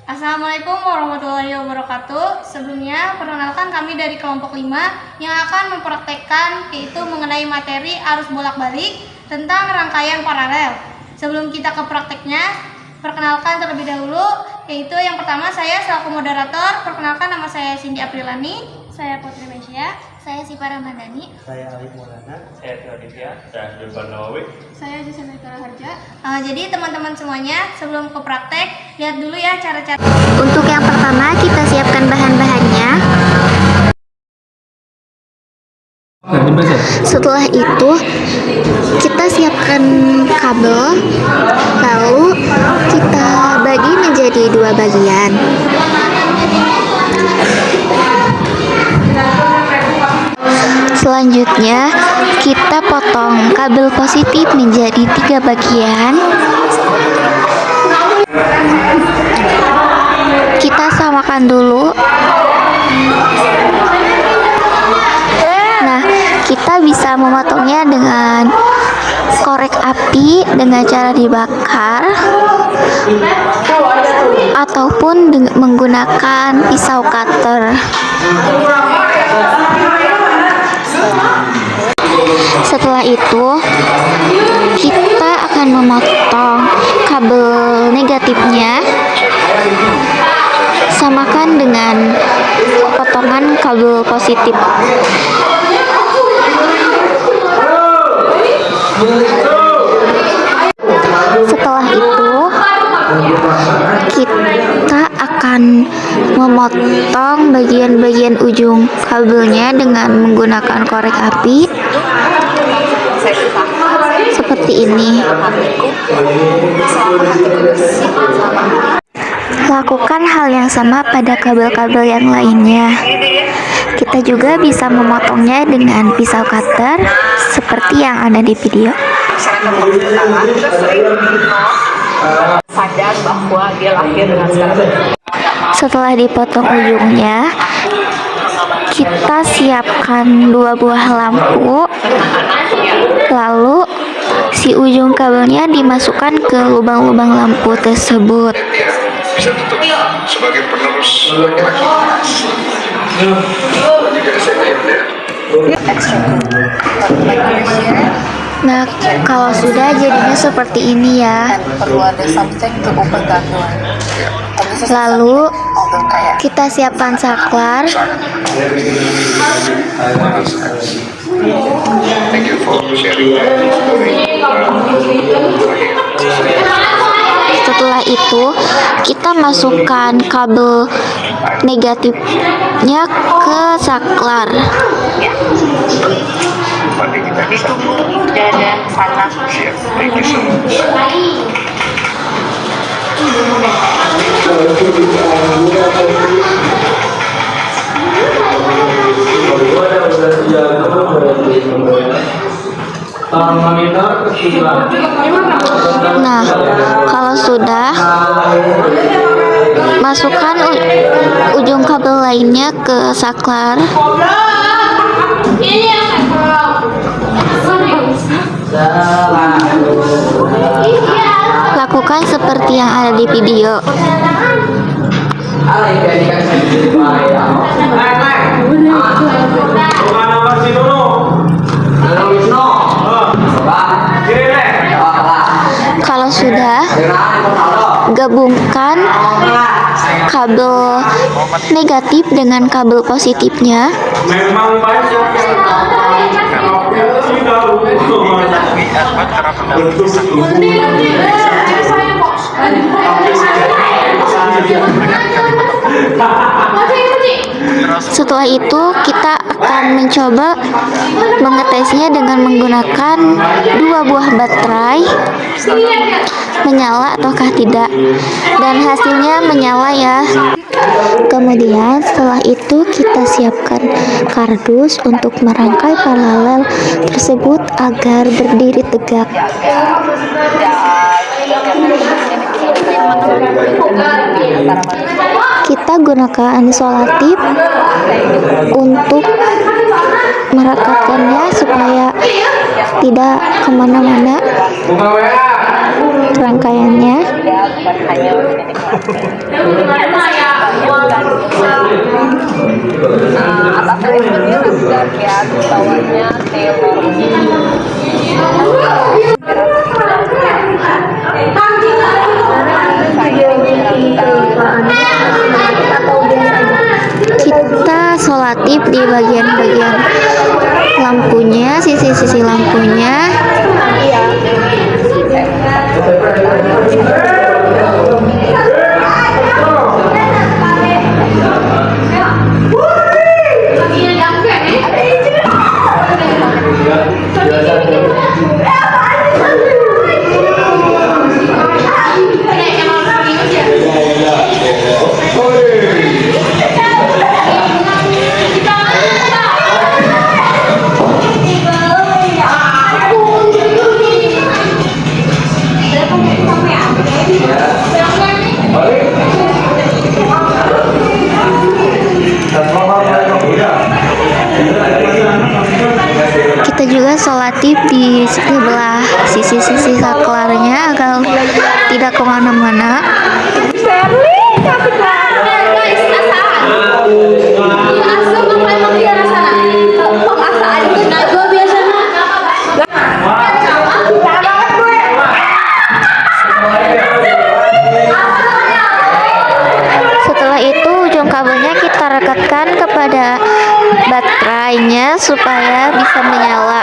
Assalamualaikum warahmatullahi wabarakatuh. Sebelumnya, perkenalkan kami dari kelompok 5 yang akan mempraktekkan yaitu mengenai materi arus bolak-balik tentang rangkaian paralel. Sebelum kita ke prakteknya, perkenalkan terlebih dahulu, yaitu yang pertama saya selaku moderator. Perkenalkan, nama saya Cindy Aprilani. Saya Putri Mesia. Saya Sipa Ramadhani. Saya Alif Maulana. Saya Theodisia. Saya Dirban Nawawi. Saya Jusena Harja. Jadi teman-teman semuanya, sebelum ke praktek, lihat dulu ya cara-cara. Untuk yang pertama, kita siapkan bahan-bahannya. Setelah itu, kita siapkan kabel, lalu kita bagi menjadi 2 bagian. Selanjutnya, kita potong kabel positif menjadi 3 bagian. Kita samakan dulu. Nah, kita bisa memotongnya dengan korek api dengan cara dibakar ataupun menggunakan pisau cutter. Setelah itu, kita akan memotong kabel negatifnya, samakan dengan potongan kabel positif. Setelah itu, kita akan memotong bagian-bagian ujung kabelnya dengan menggunakan korek api seperti ini. Lakukan hal yang sama pada kabel-kabel yang lainnya. Kita juga bisa memotongnya dengan pisau cutter seperti yang ada di video. Sadar bahwa dia lahir dengan segala. Setelah dipotong ujungnya, kita siapkan 2 buah lampu, lalu si ujung kabelnya dimasukkan ke lubang-lubang lampu tersebut. Bisa tutup sebagai penerus laki-laki. Jika saya Nah, kalau sudah jadinya seperti ini ya. Perlu ada something to open that door. Lalu kita siapkan saklar. Thank you for sharing Setelah itu, kita masukkan kabel negatifnya ke saklar. Ditunggu dada sana. Thank you so much. Nah, kalau sudah, masukkan ujung kabel lainnya ke saklar. Lakukan seperti yang ada di video. Kalau sudah, gabungkan kabel negatif dengan kabel positifnya. Setelah itu, kita akan mencoba mengetesnya dengan menggunakan 2 buah baterai, menyala ataukah tidak, dan hasilnya menyala ya. Kemudian setelah itu kita siapkan kardus untuk merangkai paralel tersebut agar berdiri tegak. Kita gunakan isolatif untuk merekatkannya supaya tidak kemana-mana rangkaiannya. bukan hanya untuk dinikmati. Atas ini rangkaian bawahnya Taylor. Kita sholatip di bagian-bagian lampunya, sisi-sisi lampunya. Kita juga sholatip di sebelah sisi-sisi saklarnya agar tidak kemana-mana. Setelah itu ujung kabelnya kita rekatkan kepada baterainya supaya bisa menyala.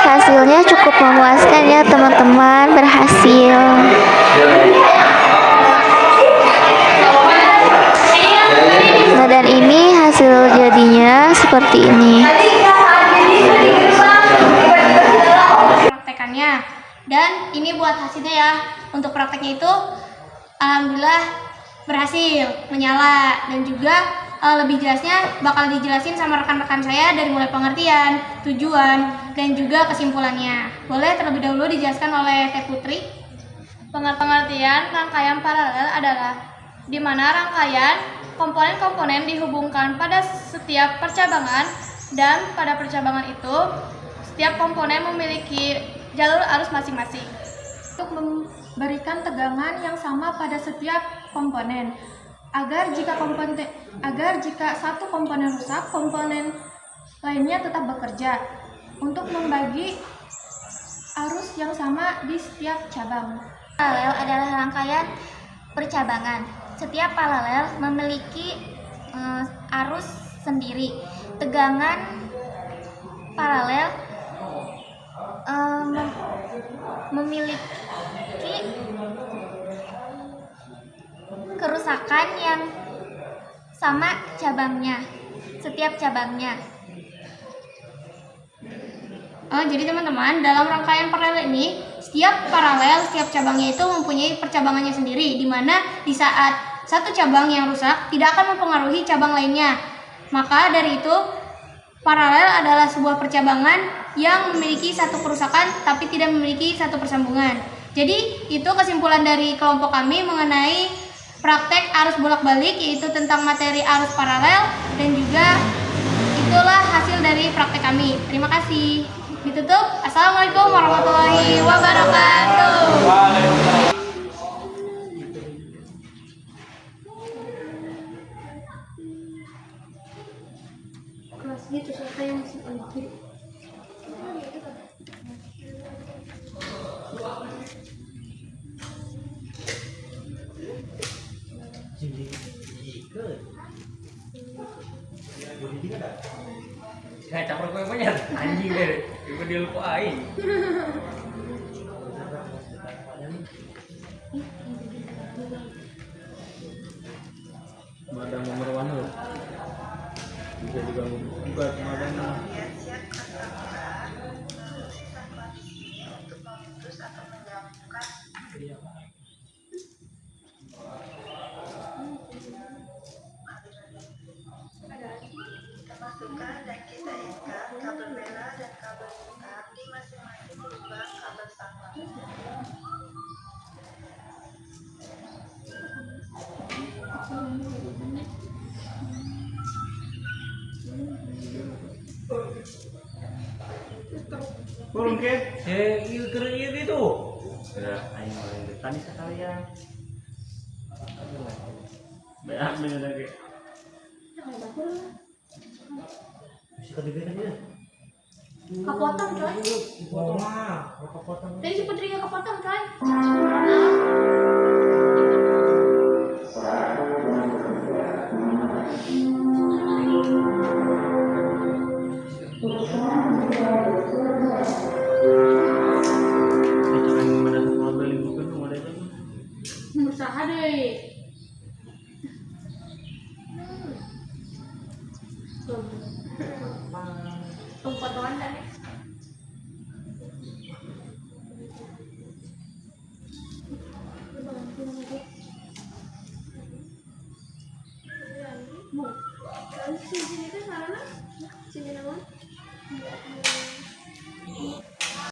Hasilnya cukup memuaskan ya teman-teman, berhasil. Nah, dan ini hasil jadinya seperti ini. Praktekannya, dan ini buat hasilnya ya. Untuk prakteknya itu alhamdulillah berhasil menyala, dan juga lebih jelasnya bakal dijelasin sama rekan-rekan saya dari mulai pengertian, tujuan, dan juga kesimpulannya. Boleh terlebih dahulu dijelaskan oleh Teh Putri. Pengertian rangkaian paralel adalah di mana rangkaian komponen-komponen dihubungkan pada setiap percabangan, dan pada percabangan itu setiap komponen memiliki jalur arus masing-masing. Untuk memberikan tegangan yang sama pada setiap komponen, agar jika satu komponen rusak, komponen lainnya tetap bekerja untuk membagi arus yang sama di setiap cabang. Paralel adalah rangkaian percabangan. Setiap paralel memiliki arus sendiri. Tegangan paralel memiliki kerusakan yang sama cabangnya, setiap cabangnya. Jadi teman-teman, dalam rangkaian paralel ini, setiap paralel, setiap cabangnya itu mempunyai percabangannya sendiri, di mana di saat satu cabang yang rusak tidak akan mempengaruhi cabang lainnya. Maka dari itu, paralel adalah sebuah percabangan yang memiliki satu kerusakan tapi tidak memiliki satu persambungan. Jadi itu kesimpulan dari kelompok kami mengenai praktek arus bolak-balik, yaitu tentang materi arus paralel, dan juga itulah hasil dari praktek kami. Terima kasih. Ditutup. Assalamualaikum warahmatullahi wabarakatuh. Kelas gitu, siapa yang masih pergi? Kayak campur kue banyak anjing deh, itu dia lupa aing. Madang nomor 1. bisa diganggu gugat madanya. Kurang ke? Iya keren iya gitu. Ya, ayo mulai tani sekalian. Banyak bener lagi. Bisa kedengeran dia. Kepotong coy. Wah, kepotong. Tadi si Putrinya kepotong coy. Berusaha deh. Potongan tadi. Mau. Sini kan sarana. Sini naon?